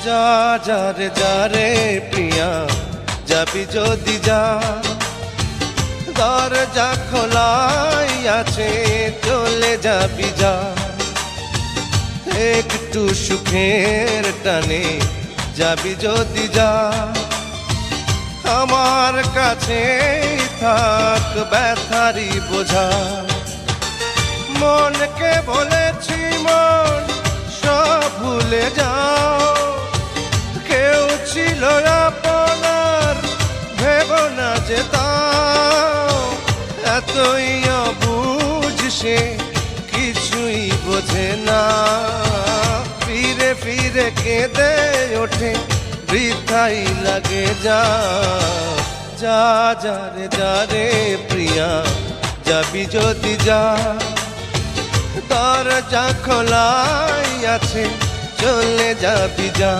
যা যা রে যা রে প্রিয়া যাবি যদি যা, দরজা খোলাই আছে চলে যাবি যা। একটু সুখের টানে যাবি যদি যা, আমার কাছে থাক ব্যথারি বোঝা। মনকে বলেছি মন সব ভুলে যাও, কেউ ছিল আপনার ভেব না যে তাও। এতই অবুঝ সে কিছুই বোঝে না, ফিরে ফিরে কেঁদে ওঠে বৃথাই লাগে যা। যা যা রে যা রে প্রিয়া যাবি যদি যা, দরজা খোলাই আছে চলে যাবি যা।